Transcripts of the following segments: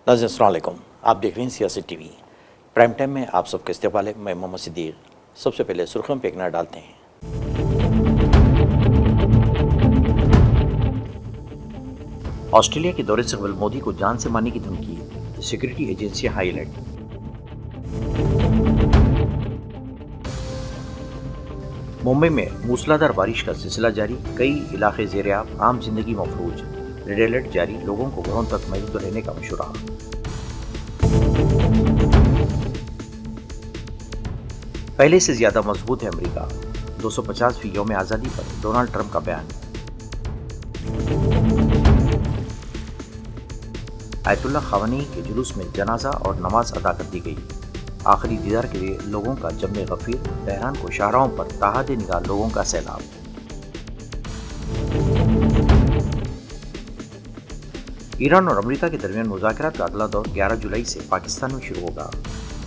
नाज़रीन अस्सलाम वालेकुम। आप देख रहे हैं सियासत टीवी। प्राइम टाइम में आप सबका इस्तेक़बाल है। मैं मोहम्मद सिद्दीक़। सबसे पहले सुर्खियों पे एक नज़र डालते हैं। ऑस्ट्रेलिया के दौरे से कबल मोदी को जान से मारने की धमकी, सिक्योरिटी एजेंसियां हाई अलर्ट। मुंबई में मूसलाधार बारिश का सिलसिला जारी, कई इलाके ज़ेर-ए-आब, आम जिंदगी मफलूज, रेड अलर्ट जारी, लोगों को घरों तक महदूद रहने का मशवरा। पहले से ज्यादा मजबूत है अमेरिका, 250वीं यौम आज़ादी पर डोनाल्ड ट्रंप का बयान। आयतुल्ला ख़ामेनी के जुलूस में जनाजा और नमाज अदा कर दी गई। आखिरी दीदार के लिए लोगों का जम्मे गफीर, तेहरान को शाहराहों पर ताहद निगाह लोगों का सैलाब। ईरान और अमेरिका के दरमियान मुज़ाकरात का अगला दौर 11 जुलाई से पाकिस्तान में शुरू होगा।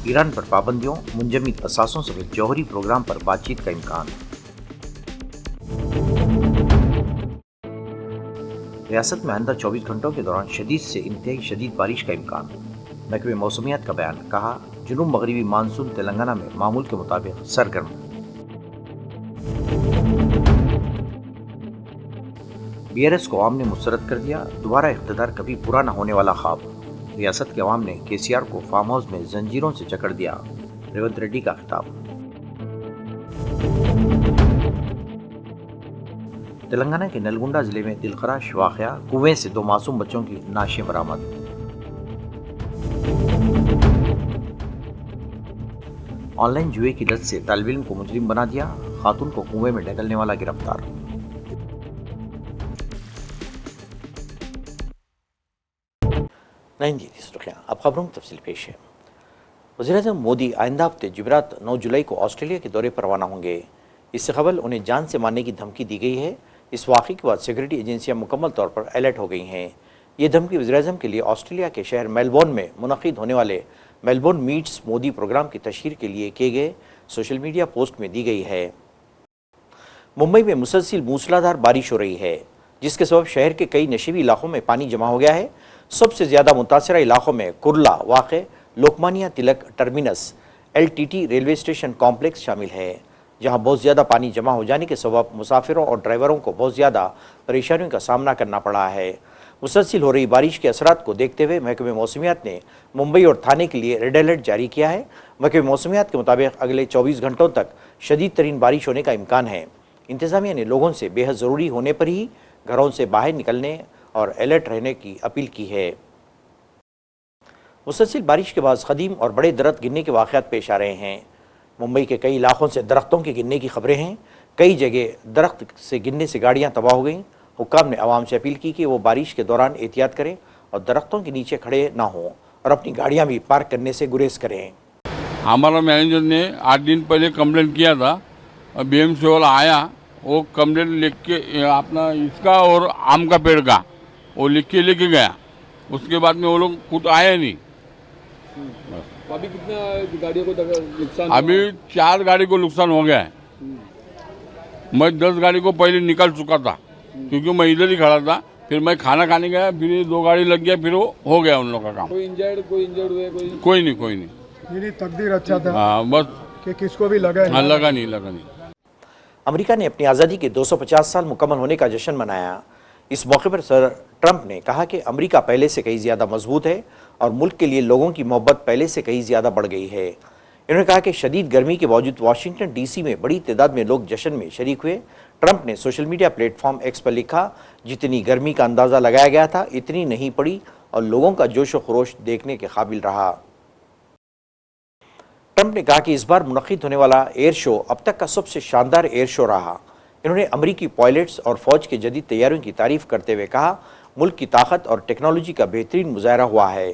ईरान पर पाबंदियों, मुंजमद असासों समेत जौहरी प्रोग्राम पर बातचीत का इम्कान। रियासत में आइंदा 24 घंटों के दौरान शदीद से इंतहाई शदीद बारिश का इम्कान। महकमे मौसमियात का बयान, कहा जुनूब मगरबी मानसून तेलंगाना में मामूल के मुताबिक सरगर्म। बीआरएस को आवाम ने मुस्तरद कर दिया, दोबारा इख्तिदार कभी पूरा न होने वाला ख्वाब। रियासत के अवाम ने केसीआर को फार्म हाउस में जंजीरों से जकड़ दिया, रेवंत रेड्डी का खिताब। तेलंगाना के नलगुंडा जिले में दिलखराश वाकया, कुएं से 2 मासूम बच्चों की नाशें बरामद। ऑनलाइन जुए की लत से तालिब इल्म को मुजरिम बना दिया, खातून को कुएं में ढकेलने वाला गिरफ्तार। नहीं जी सुर्खियां, अब खबरों में तफसील पेश है। वज़ीर-ए-आज़म मोदी आइंदा हफ्ते जुमेरात 9 जुलाई को ऑस्ट्रेलिया के दौरे पर रवाना होंगे। इससे कबल उन्हें जान से मारने की धमकी दी गई है। इस वाक़े के बाद सिक्योरिटी एजेंसियां मुकम्मल तौर पर अलर्ट हो गई हैं। ये धमकी वज़ीर-ए-आज़म के लिए ऑस्ट्रेलिया के शहर मेलबोर्न में मुनक़िद होने वाले मेलबोर्न मीट्स मोदी प्रोग्राम की तशहीर के लिए किए गए सोशल मीडिया पोस्ट में दी गई है। मुंबई में मुसलसिल मूसलाधार बारिश हो रही है, जिसके सबब शहर के कई नशीबी इलाकों में पानी जमा हो गया है। सबसे ज़्यादा मुतासरा इलाकों में कुर्ला वाक़े Lokmanya Tilak terminus LTT railway station complex शामिल है, जहां बहुत ज़्यादा पानी जमा हो जाने के सबब मुसाफिरों और ड्राइवरों को बहुत ज़्यादा परेशानियों का सामना करना पड़ा है। मुसलसिल हो रही बारिश के असरात को देखते हुए महकमे मौसमियात ने मुंबई और थाने के लिए रेड अलर्ट जारी किया है। महकमे मौसमियात के मुताबिक अगले 24 घंटों तक शदीद तरीन बारिश होने का इम्कान है। इंतज़ामिया ने लोगों से बेहद ज़रूरी होने पर ही घरों से बाहर निकलने और अलर्ट रहने की अपील की है। मुसलसिल बारिश के बाद क़दीम और बड़े दरख्त गिरने के वाक़यात पेश आ रहे हैं। मुंबई के कई इलाकों से दरख्तों के गिरने की खबरें हैं। कई जगह दरख्त से गिरने से गाड़ियां तबाह हो गईं। हुक्काम ने आवाम से अपील की कि वो बारिश के दौरान एहतियात करें और दरख्तों के नीचे खड़े ना हों और अपनी गाड़ियां भी पार्क करने से गुरेज करें। हमारा मैनेजर ने 8 दिन पहले कंप्लेंट किया था और BMC वाला आया, वो कंप्लेंट लिख के अपना इसका और आम का पेड़ का वो लिख के लेके गया। उसके बाद में वो लोग खुद आए नहीं। तो अभी कितना गाड़ियों को नुकसान? अभी 4 गाड़ी को नुकसान हो गया है। मैं 10 गाड़ी को पहले निकल चुका था, क्योंकि मैं इधर ही खड़ा था। फिर मैं खाना खाने गया, फिर ये 2 गाड़ी लग गया, फिर वो हो गया उन लोगों का काम। कोई इंजर्ड हुए? कोई नहीं। ये तकदीर अच्छा था। हाँ, बस कि किसको भी लगा नहीं। लगा नहीं। अमेरिका ने अपनी आज़ादी के 250 साल मुकम्मल होने का जश्न मनाया। इस मौके पर सर ट्रंप ने कहा कि अमेरिका पहले से कहीं ज़्यादा मजबूत है और मुल्क के लिए लोगों की मोहब्बत पहले से कहीं ज़्यादा बढ़ गई है। इन्होंने कहा कि शदीद गर्मी के बावजूद वाशिंगटन DC में बड़ी तादाद में लोग जश्न में शरीक हुए। ट्रंप ने सोशल मीडिया प्लेटफॉर्म X पर लिखा, जितनी गर्मी का अंदाज़ा लगाया गया था इतनी नहीं पड़ी और लोगों का जोश व खरोश देखने के काबिल रहा। ट्रंप ने कहा कि इस बार मुनक़िद होने वाला एयर शो अब तक का सबसे शानदार एयर शो रहा। इन्होंने अमरीकी पायलट्स और फ़ौज के जदीद तैयारियों की तारीफ़ करते हुए कहा, मुल्क की ताकत और टेक्नोलॉजी का बेहतरीन मुजाहरा हुआ है।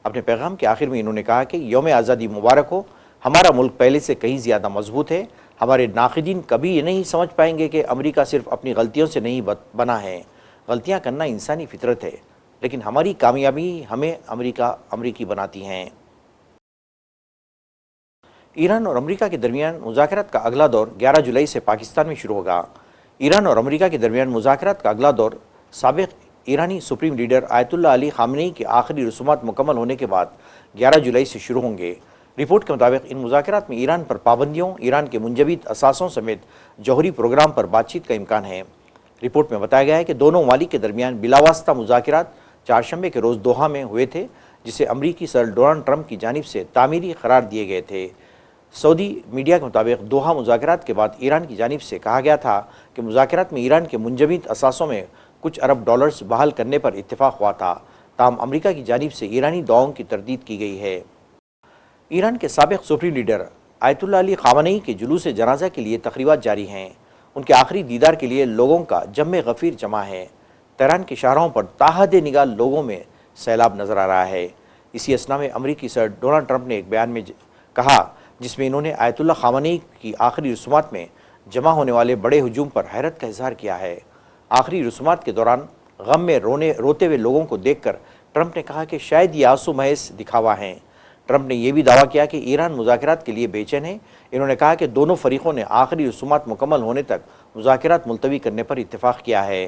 अपने पैगाम के आखिर में इन्होंने कहा कि यौम आज़ादी मुबारक हो, हमारा मुल्क पहले से कहीं ज़्यादा मजबूत है। हमारे नाक़िदीन कभी ये नहीं समझ पाएंगे कि अमेरिका सिर्फ अपनी गलतियों से नहीं बना है। गलतियाँ करना इंसानी फितरत है, लेकिन हमारी कामयाबी हमें अमरीकी बनाती हैं। ईरान और अमेरिका के दरमियान मुज़ाकरात का अगला दौर 11 जुलाई से पाकिस्तान में शुरू होगा। ईरान और अमेरिका के दरमियान मुज़ाकरात का अगला दौर साबिक़ ईरानी supreme leader Ayatollah Ali Khamenei के आखिरी रसूमात मुकम्मल होने के बाद 11 जुलाई से शुरू होंगे। रिपोर्ट के मुताबिक इन मुज़ाकरात में ईरान पर पाबंदियों, ईरान के मुंजमद असासों समेत जौहरी प्रोग्राम पर बातचीत का इम्कान है। रिपोर्ट में बताया गया है कि दोनों ममालिक के दरमियान बिलावास्ता मुज़ाकरात चारशंबे के रोज़ दोहा में हुए थे, जिसे अमरीकी सदर डोनाल्ड ट्रंप की जानिब से तामीरी करार दिए गए थे। सऊदी मीडिया के मुताबिक दोहा मुज़ाकरात के बाद ईरान की जानिब से कहा गया था कि मुज़ाकरात में ईरान के मुंजमद असासों में कुछ अरब डॉलर्स बहाल करने पर इत्तेफाक हुआ था। ताहम अमरीका की जानिब से ईरानी दुआओं की तरदीद की गई है। ईरान के साबिक़ supreme leader Ayatollah Ali Khamenei के जुलूस जनाजा के लिए तक़रीबात जारी हैं। उनके आखिरी दीदार के लिए लोगों का जम गफ़ीर जमा है। तेहरान के शाहराहों पर ताहद निगाह लोगों में सैलाब नज़र आ रहा है। इसी असना में अमरीकी सदर डोनाल्ड ट्रंप ने एक बयान में कहा, जिसमें इन्होंने आयतुल्ला खामनेई की आखिरी रसूमात में जमा होने वाले बड़े हुजूम पर हैरत का इजहार किया है। आखिरी रसूमात के दौरान गम में रोते हुए लोगों को देखकर ट्रंप ने कहा कि शायद ये आंसू महज दिखावा हैं। ट्रंप ने यह भी दावा किया कि ईरान मुज़ाकरात के लिए बेचैन है। इन्होंने कहा कि दोनों फरीकों ने आखिरी रसूमात मुकम्मल होने तक मुज़ाकरात मुलतवी करने पर इत्तेफाक किया है।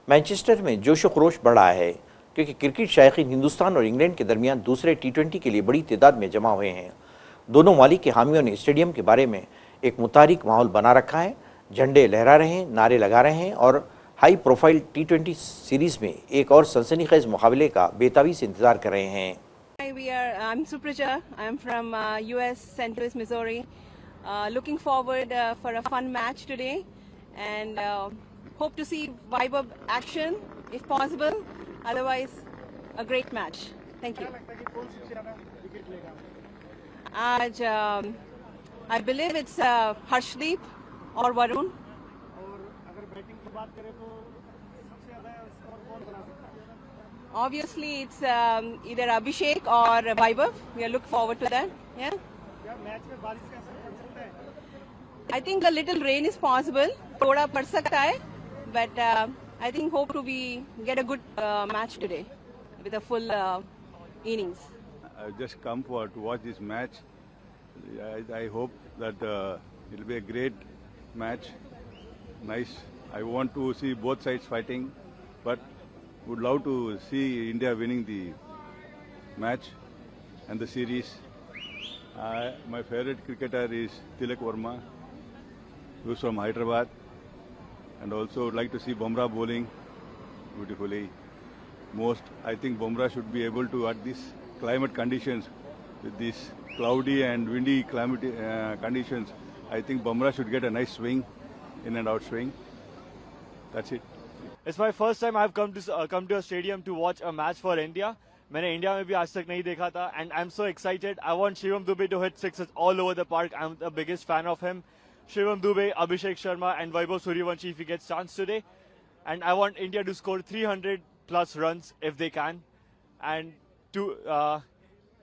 मैनचेस्टर में जोश व खरोश बढ़ रहा है क्योंकि क्रिकेट शायकीन हिंदुस्तान और इंग्लैंड के दरमियान दूसरे T20 के लिए बड़ी तादाद में जमा हुए हैं। दोनों ममालिक के हामियों ने स्टेडियम के बारे में एक मुतारिक माहौल बना रखा है। झंडे लहरा रहे हैं, नारे लगा रहे हैं और हाई प्रोफाइल T20 सीरीज़ में एक और सनसनीखेज मुकाबले का बेताबी से इंतजार कर रहे हैं। I'm Supraja. I'm from US St. Louis, Missouri. Looking forward for a fun match today and hope to see vibe of action if possible. Otherwise, a great match. Thank you. आज I believe it's Harshdeep or Varun. Obviously, it's either Abhishek or Vaibhav. We are looking forward to that. Yeah. I think a little rain is possible. थोड़ा पड़ सकता है, but I think hope to get a good match today with a full innings. I've just come to watch this match. I hope that it will be a great match. Nice. I want to see both sides fighting, but would love to see India winning the match and the series. My favorite cricketer is Tilak Verma, who's from Hyderabad, and also would like to see Bumrah bowling beautifully. I think Bumrah should be able to, at these climate conditions, with these cloudy and windy climate conditions, I think Bumrah should get a nice swing, in and out swing. That's it. It's my first time I've come to a stadium to watch a match for India. मैंने India में भी आज तक नहीं देखा था, and I'm so excited. I want Shivam Dube to hit sixes all over the park. I'm the biggest fan of him. Shivam Dube, Abhishek Sharma, and Vaibhav Suryavanshi if he gets chance today. And I want India to score 300 plus runs if they can. And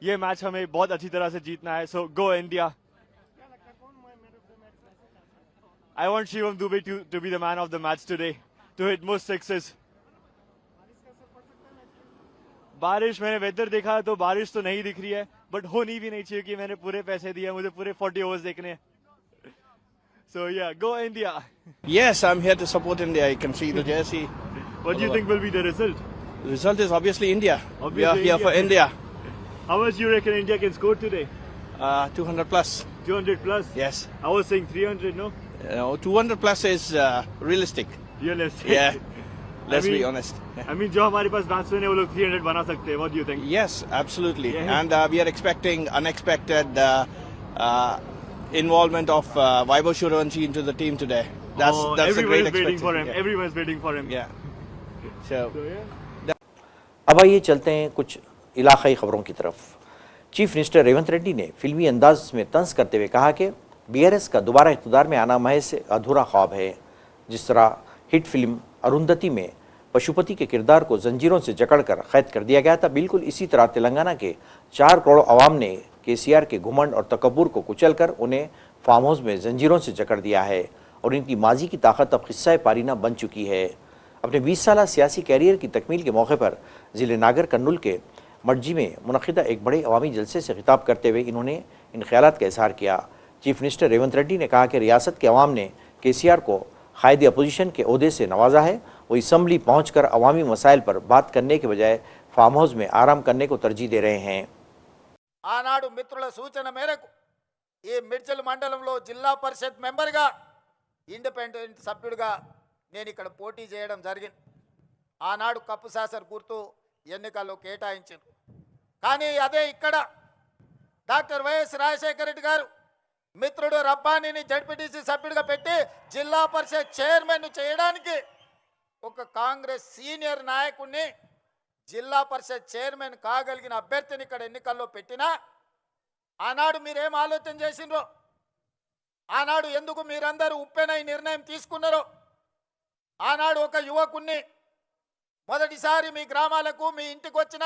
ये match हमें बहुत अच्छी तरह से जीतना है. So go India. I want Shivam Dube to be the man of the match today, to hit most sixes. बारिश मैंने वेदर देखा तो बारिश तो नहीं दिख रही है, बट होनी भी नहीं चाहिए कि मैंने पूरे पैसे दिए, मुझे पूरे 40 overs देखने हैं. So yeah, go India. Yes, I'm here to support India. You can see the jersey. What do you think will be the result? The result is obviously India. Obviously we are here India. for India. How much do you reckon India can score today? 200 plus. 200 plus? Yes. I was saying 300, no? 200 plus is realistic. Realistic. Yeah. Let's I mean, be honest. I mean, जो हमारे पास batsman है वो लोग 300 बना सकते हैं. What do you think? Yes, absolutely. Yeah. And we are expecting unexpected involvement of Vaibhav Suryavanshi into the team today. That's a great everyone is expectation. waiting for him. Yeah. Everyone is waiting for him. Yeah. So yeah. अब आइए चलते हैं कुछ इलाकाई खबरों की तरफ। Chief minister Revanth Reddy ने फिल्मी अंदाज में तंज करते हुए कहा कि BRS का दोबारा इक़्तिदार में आना महज अधूरा ख्वाब है। जिस तरह हिट फिल्म अरुंधति में पशुपति के किरदार को जंजीरों से जकड़कर कैद कर दिया गया था, बिल्कुल इसी तरह तेलंगाना के 4 करोड़ अवाम ने KCR के घुमंड और तकब्बुर को कुचलकर उन्हें फार्म हाउस में जंजीरों से जकड़ दिया है और इनकी माजी की ताकत अब किस्सा पारीना बन चुकी है। अपने 20 साला सियासी कैरियर की तकमील के मौके पर ज़िले नागर कर्नूल के मटजी में मुनक़िदा एक बड़े अवामी जलसे से खिताब करते हुए इन्होंने इन ख्यालात का इजहार किया। चीफ मिनिस्टर रेवंत रेड्डी ने कहा कि रियासत के अवाम ने KCR को कायदे अपोजिशन के ओहदे से नवाजा है। वो असम्बली पहुंचकर अवामी मसाइल पर बात करने के बजाय फार्म हाउस में आराम करने को तरजीह दे रहे हैं। ఆనాడు మిత్రుల సూచన మేరకు ఈ మిర్చల్ మండలంలో జిల్లా పరిషత్ మెంబర్గా ఇండిపెండెంట్ సభ్యుడిగా నేను ఇక్కడ పోటీ చేయడం జరిగింది. ఆనాడు కప్పు శాసర్ గుర్తు ఎన్నికల్లో కేటాయించారు. కానీ అదే ఇక్కడ డాక్టర్ వైఎస్ రాజశేఖర రెడ్డి గారు మిత్రుడు రబ్బానీని జడ్పీటీసీ సభ్యుడిగా పెట్టి జిల్లా పరిషత్ చైర్మన్ చేయడానికి ఒక కాంగ్రెస్ సీనియర్ నాయకుడిని జిల్లా పరిషత్ చైర్మన్ కాగలిగిన అభ్యర్థిని ఇక్కడ ఎన్నికల్లో పెట్టినా ఆనాడు మీరేం ఆలోచన చేసిండ్రో, ఆనాడు ఎందుకు మీరందరూ ఉప్పెన ఈ నిర్ణయం తీసుకున్నారో, ఆనాడు ఒక యువకుణ్ణి మొదటిసారి మీ గ్రామాలకు మీ ఇంటికి వచ్చిన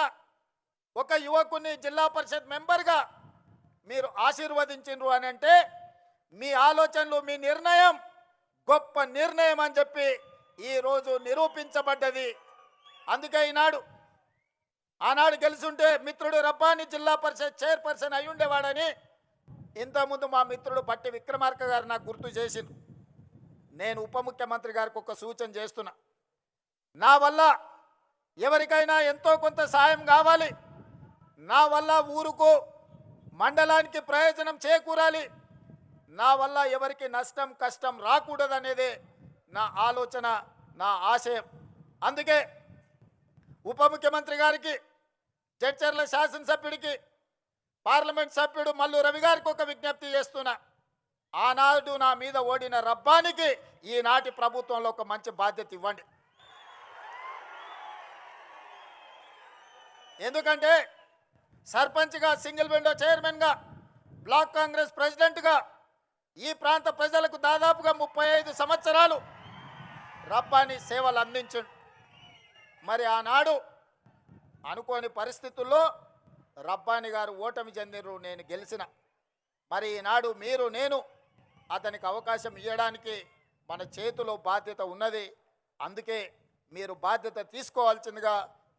ఒక యువకుని జిల్లా పరిషత్ మెంబర్గా మీరు ఆశీర్వదించిండ్రు అని అంటే మీ ఆలోచనలు మీ నిర్ణయం గొప్ప నిర్ణయం అని చెప్పి ఈరోజు నిరూపించబడ్డది. అందుకే ఈనాడు ఆనాడు గెలుచుంటే మిత్రుడు రబ్బాని జిల్లా పరిషత్ చైర్పర్సన్ అయి ఉండేవాడని ఇంతకుముందు మా మిత్రుడు పట్టి విక్రమార్క గారు నాకు గుర్తు చేసింది. నేను ఉప ముఖ్యమంత్రి గారికి ఒక సూచన చేస్తున్నా. నా వల్ల ఎవరికైనా ఎంతో కొంత సాయం కావాలి, నా వల్ల ఊరుకు మండలానికి ప్రయోజనం చేకూరాలి, నా వల్ల ఎవరికి నష్టం కష్టం రాకూడదనేదే నా ఆలోచన, నా ఆశయం. అందుకే ఉప ముఖ్యమంత్రి గారికి, జడ్చర్ల శాసనసభ్యుడికి, పార్లమెంట్ సభ్యుడు మల్లు రవి గారికి ఒక విజ్ఞప్తి చేస్తున్నా. ఆనాడు నా మీద ఓడిన రబ్బానికి ఈనాటి ప్రభుత్వంలో ఒక మంచి బాధ్యత ఇవ్వండి. ఎందుకంటే సర్పంచ్గా, సింగిల్ విండో చైర్మన్గా, బ్లాక్ కాంగ్రెస్ ప్రెసిడెంట్గా ఈ ప్రాంత ప్రజలకు దాదాపుగా 35 సంవత్సరాలు రబ్బాని సేవలు అందించండి. మరి ఆనాడు అనుకోని పరిస్థితుల్లో రబ్బాని గారు ఓటమి చెందిరు, నేను గెలిచిన. మరి ఈనాడు మీరు నేను అతనికి అవకాశం ఇవ్వడానికి మన చేతిలో బాధ్యత ఉన్నది. అందుకే మీరు బాధ్యత తీసుకోవాల్సిందిగా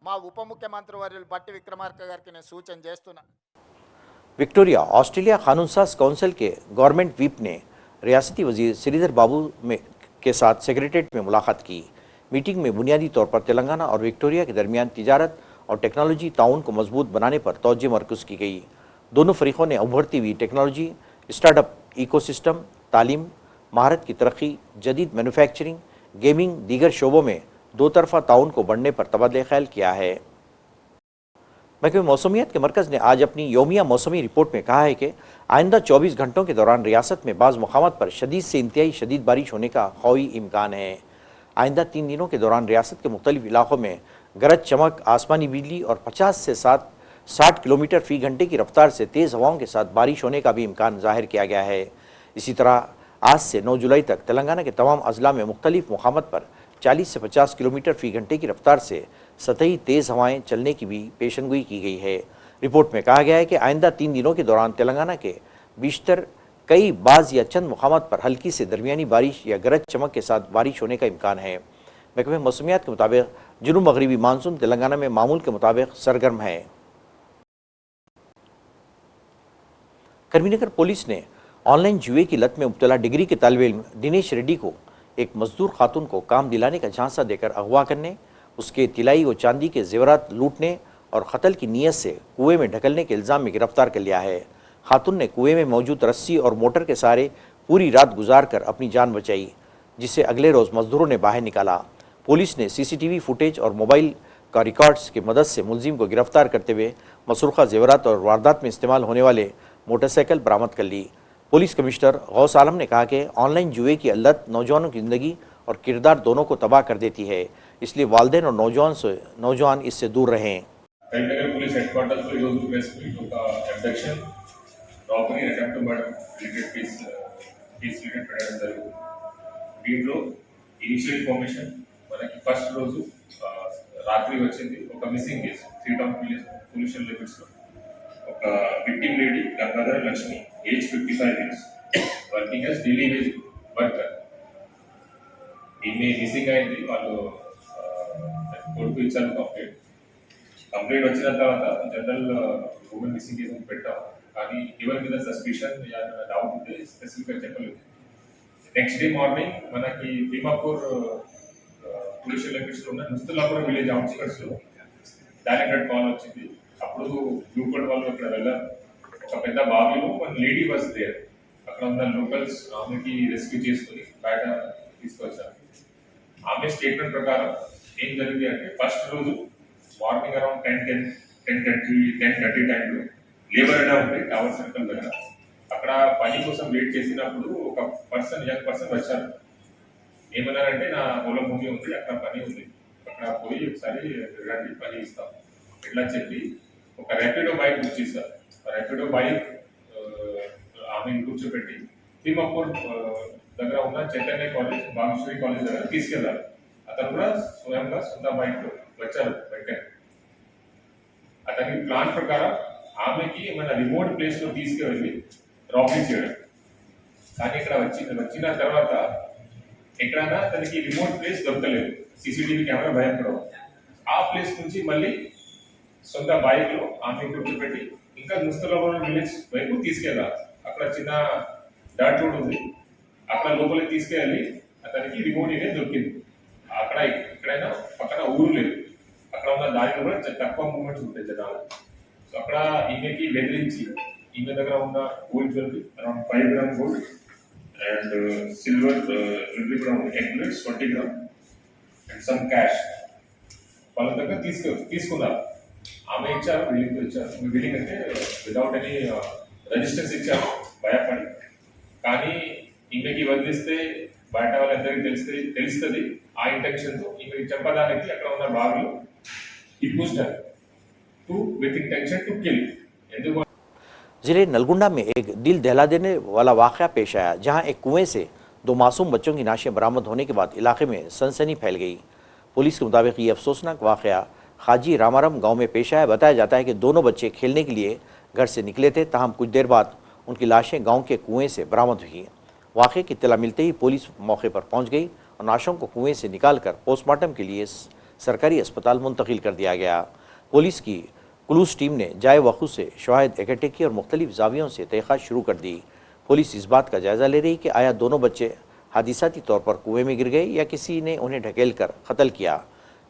మా ఉప ముఖ్యమంత్రి వర్యులు బట్టి విక్రమార్క గారికి నేను సూచన చేస్తున్నా. विक्टोरिया ऑस्ट्रेलिया कानून साज काउंसिल के गवर्नमेंट व्हीप ने रियासती वजीर श्रीधर बाबू के साथ सेक्रेटरीट में मुलाकात की। मीटिंग में बुनियादी तौर पर तेलंगाना और विक्टोरिया के दरमियान तिजारत और टेक्नोलॉजी ताउन को मजबूत बनाने पर तवज्जो मरकूज़ की गई। दोनों फरीकों ने उभरती हुई टेक्नोलॉजी, स्टार्टअप इकोसिस्टम, तालीम, महारत की तरक्की, जदीद मैन्युफैक्चरिंग, गेमिंग, दीगर शोबों में दो तरफा ताउन को बढ़ने पर तबादला ख्याल किया है। महकमे मौसमियत के मरकज़ ने आज अपनी योमिया मौसमी रिपोर्ट में कहा है कि आइंदा 24 घंटों के दौरान रियासत में बाज़ मकामात पर शदीद से इंतहाई शदीद बारिश होने का ख़ौई इम्कान है। आइंदा 3 दिनों के दौरान रियासत के मुख्तलिफ इलाकों में गरज चमक, आसमानी बिजली और 50 से 60 किलोमीटर फ़ी घंटे की रफ्तार से तेज़ हवाओं के साथ बारिश होने का भी इम्कान ज़ाहिर किया गया है। इसी तरह आज से 9 जुलाई तक तेलंगाना के तमाम अजला में मुख्तलिफ मकामात पर 40 से 50 किलोमीटर फ़ी घंटे की रफ्तार से सतही तेज़ हवाएं चलने की भी पेशनगोई की गई है। रिपोर्ट में कहा गया है कि आइंदा 3 दिनों के दौरान तेलंगाना के बीशतर कई बाज़ या चंद मकामात पर हल्की से दरमियानी बारिश या गरज चमक के साथ बारिश होने का इम्कान है। महकमे मौसमियात के मुताबिक जुनूब मगरबी मानसून तेलंगाना में मामूल के मुताबिक सरगर्म है। करमीनगर पुलिस ने ऑनलाइन जुए की लत में मुब्तला डिग्री के तालिब इल्म दिनेश रेड्डी को एक मजदूर खातून को काम दिलाने का झांसा देकर अगवा करने, उसके तिलाई व चांदी के जेवरात लूटने और कत्ल की नीयत से कुएं में ढकलने के इल्ज़ाम में गिरफ्तार कर लिया है। खातून ने कुएं में मौजूद रस्सी और मोटर के सहारे पूरी रात गुजार कर अपनी जान बचाई, जिसे अगले रोज़ मजदूरों ने बाहर निकाला। पुलिस ने सीसीटीवी फुटेज और मोबाइल का रिकॉर्ड्स की मदद से मुलजिम को गिरफ्तार करते हुए मसरूखा जेवरात और वारदात में इस्तेमाल होने वाले मोटरसाइकिल बरामद कर ली। पुलिस कमिश्नर गौस आलम ने कहा कि ऑनलाइन जुए की लत नौजवानों की ज़िंदगी और किरदार दोनों को तबाह कर देती है, इसलिए वालिदैन और नौजवान इससे दूर रहें। కరీంనగర్ పోలీస్ హెడ్ క్వార్టర్స్ లో ఈరోజు ప్రెస్ మీట్ ఒక abduction, robbery, attempt murder related case related పెట్టడం జరిగింది. దీంట్లో ఇనిషియల్ ఇన్ఫర్మేషన్ మనకి ఫస్ట్ రోజు రాత్రి వచ్చింది ఒక missing case. 3 town police limits లో ఒక victim lady Gangadhar Lakshmi, age 55 years, working as daily wage worker. ఈమె మిస్సింగ్ అయింది. వాళ్ళు కోర్టుకు ఇచ్చారు కంప్లైంట్ వచ్చిన తర్వాత జనరల్ ఉమెన్ మిస్సింగ్ కేసు పెట్టాం. కానీ ఎవరి మీద సస్పిషన్ డౌట్ ఉంటే స్పెసిఫిక్గా చెప్పలేదు. నెక్స్ట్ డే మార్నింగ్ మనకి భీమాపూర్ పోలీస్ లొకేషన్ ఉన్న నుస్తలాపురం విలేజ్ అవుట్స్కట్స్ లో డైరెక్ట్ కాల్ వచ్చింది. అప్పుడు బ్లూ కోట్ వాళ్ళు అక్కడ వెళ్ళారు. ఒక పెద్ద బావిలో ఒక లేడీ వాజ్ దేర్. అక్కడ ఉన్న లోకల్స్ ఆమెకి రెస్క్యూ చేసుకుని బయట తీసుకొచ్చారు. ఆమె స్టేట్మెంట్ ప్రకారం ఏం జరిగింది అంటే ఫస్ట్ రోజు మార్నింగ్ అరౌండ్ 10:30 టైంలో లేబర్ అడా ఉంది టవర్ సర్కిల్ దగ్గర. అక్కడ పని కోసం వెయిట్ చేసినప్పుడు ఒక యంగ్ పర్సన్ వచ్చారు. ఏమన్నారంటే నా పొలం భూమి ఉంది, అక్కడ పని ఉంది, అక్కడ పోయి ఒకసారి రండి పని ఇస్తాం ఇట్లా చెప్పి ఒక ర్యాపిడో బైక్ బుక్ చేశారు. ర్యాపిడో బైక్ ఆమెను కూర్చోబెట్టి తిమ్మపూర్ దగ్గర ఉన్న చైతన్య కాలేజ్, భాగేశ్వరి కాలేజ్ దగ్గర తీసుకెళ్లారు. అతను కూడా స్వయంగా సొంత బైక్ వచ్చారు బయట. అతని ప్లాన్ ప్రకారం ఆమెకి మన రిమోట్ ప్లేస్ లో తీసుకువెళ్ళి రాబరీ చేయడం. కానీ ఇక్కడ వచ్చిన తర్వాత ఎక్కడైనా తనకి రిమోట్ ప్లేస్ దొరకలేదు, సీసీటీవీ కెమెరా భయపడవు. ఆ ప్లేస్ నుంచి మళ్ళీ సొంత బైక్ లో ఆమె కూర్చోబెట్టి ఇంకా ముస్తలాపురం విలేజ్ వైపు తీసుకెళ్ళాలి. అక్కడ చిన్న డాట్ రోడ్ ఉంది, అక్కడ లోపలికి తీసుకెళ్ళి అతనికి రిమోట్ అనేది దొరికింది. అక్కడ ఎక్కడైనా పక్కన ఊరు లేదు, అక్కడ ఉన్న దారిలో కూడా తక్కువ మూమెంట్స్ ఉంటాయి జనాలు. సో అక్కడ ఈమెకి బెదిరించి ఈమె దగ్గర ఉన్న gold jewellery around 5 grams gold and silver jewellery కూడా ఉంది, necklace 20 grams and some cash వాళ్ళ దగ్గర తీసుకున్నారు. ఆమె ఇచ్చారు, బిల్లింగ్ ఇచ్చారు. బిల్లింగ్ అంటే వితౌట్ ఎనీ రిజిస్టర్స్ ఇచ్చారు భయపడి. కానీ ఈమెకి వదిలిస్తే బయట వాళ్ళందరికీ తెలుస్తుంది ఆ ఇంటెన్షన్తో ఈమెకి చంపడానికి అక్కడ ఉన్న బావిలో విత్ ఇంటెన్షన్ టు కిల్. ఎందుకు जिले नलगुंडा में एक दिल दहला देने वाला वाक़या पेश आया, जहां एक कुएं से 2 मासूम बच्चों की लाशें बरामद होने के बाद इलाके में सनसनी फैल गई। पुलिस के मुताबिक ये अफसोसनाक वाक़या हाजी रामाराम गांव में पेश आया। बताया जाता है कि दोनों बच्चे खेलने के लिए घर से निकले थे, ताहम कुछ देर बाद उनकी लाशें गाँव के कुएँ से बरामद हुई। वाक़े की इत्तला मिलते ही पुलिस मौके पर पहुँच गई और लाशों को कुएँ से निकाल कर पोस्टमार्टम के लिए सरकारी अस्पताल मुंतकिल कर दिया गया। पुलिस की क्लूज टीम ने जाए वक़्त से शवाहिद इकट्ठे किए और मुख्तलिफ जावियों से तहक़ीक़ात शुरू कर दी। पुलिस इस बात का जायज़ा ले रही कि आया दोनों बच्चे हादिसाती तौर पर कुएं में गिर गए या किसी ने उन्हें ढकेल कर कत्ल किया,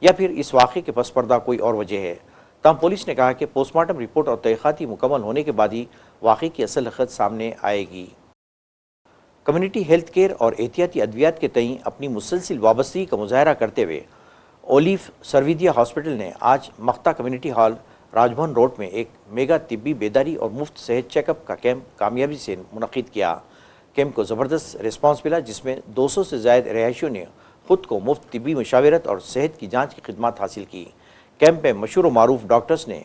या फिर इस वाक़े के पस पर्दा कोई और वजह है। तब पुलिस ने कहा कि पोस्टमार्टम रिपोर्ट और तहक़ीक़ात मुकम्मल होने के बाद ही वाक़े की असल हक़ीक़त सामने आएगी। कम्युनिटी हेल्थ केयर और एहतियाती अद्वियात के तईं अपनी मुसलसिल वाबस्तगी का मुजाहरा करते हुए ओलिव सर्विदिया हॉस्पिटल ने आज मख्ता कम्युनिटी हॉल राजभवन रोड में एक मेगा तिब्बी बेदारी और मुफ्त सेहत चेकअप का कैंप कामयाबी से मुनक़िद किया। कैंप को ज़बरदस्त रिस्पांस मिला, जिसमें 200 से ज़ायद रिहायशियों ने ख़ुद को मुफ्त तिब्बी मशावरत और सेहत की जाँच की खिदमत हासिल की। कैंप में मशहूर व मारूफ डॉक्टर्स ने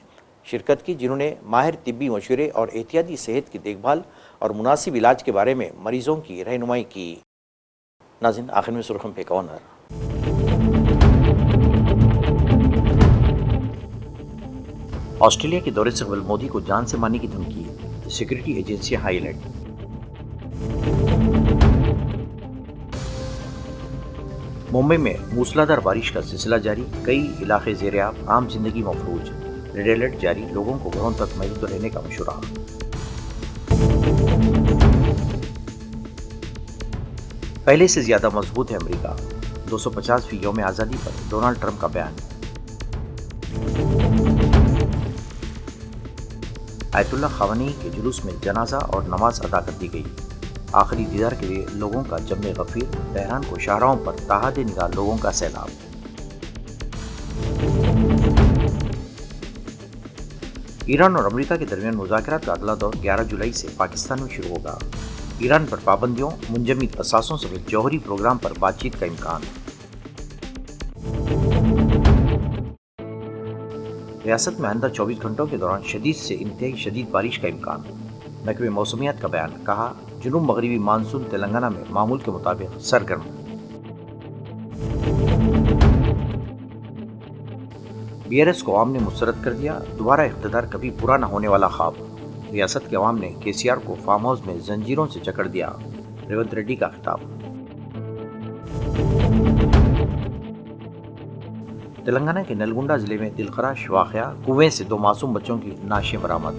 शिरकत की, जिन्होंने माहिर तिब्बी मशवरे और एहतियाती सेहत की देखभाल और मुनासिब इलाज के बारे में मरीज़ों की रहनुमाई की। नाज़रीन, आखिर में सुर्ख़म पे कौन है। ऑस्ट्रेलिया के दौरे से कबल मोदी को जान से मारने की धमकी, security agency high alert. Mumbai में मूसलाधार बारिश का सिलसिला जारी, कई इलाके ज़ेर-ए-आब, आम जिंदगी मफलूज, रेड अलर्ट जारी, लोगों को घरों तक महदूद रहने का मशवरा। पहले से ज्यादा मजबूत है अमेरिका, 250वीं यौम आज़ादी पर डोनाल्ड ट्रंप का बयान। आयतुल्ला ख़ामनेई के जुलूस में जनाजा और नमाज अदा कर दी गई। आखिरी दीदार के लिए लोगों का जम्मे गफीर, तेहरान को शाहराहों पर ताहदे निगाह लोगों का सैलाब। ईरान और अमेरिका के दरमियान मुज़ाकरात का अगला दौर 11 जुलाई से पाकिस्तान में शुरू होगा। ईरान पर पाबंदियों, मुंजमद असासों समेत जौहरी प्रोग्राम पर बातचीत का इम्कान। रियासत में आइंदा 24 घंटों के दौरान शदीद से इंतहाई शदीद बारिश का इम्कान। महकमे मौसमियात का बयान, कहा जुनूब मगरबी मानसून तेलंगाना में मामूल के मुताबिक सरगर्म। बीआरएस को अवाम ने मुस्तरद कर दिया, दोबारा इख्तिदार कभी पूरा न होने वाला ख्वाब। रियासत के अवाम ने केसीआर को फार्म हाउस में जंजीरों से जकड़ दिया, रेवंत रेड्डी का खिताब। तेलंगाना के नलगुंडा जिले में दिलखराश वाक़या, कुएं से 2 मासूम बच्चों की लाशें बरामद।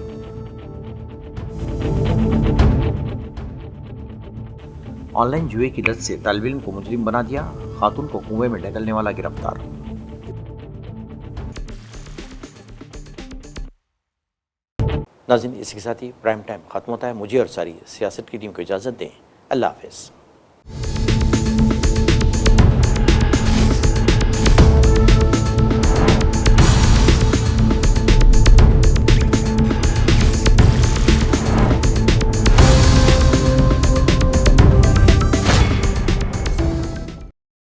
ऑनलाइन जुए की लत से तालिब इल्म को मुजरिम बना दिया, खातून को कुएं में ढकेलने वाला गिरफ्तार। नाज़रीन, इसके साथ ही प्राइम टाइम खत्म होता है। मुझे और सारी सियासत की टीम को इजाज़त दें। अल्लाह हाफ़िज़।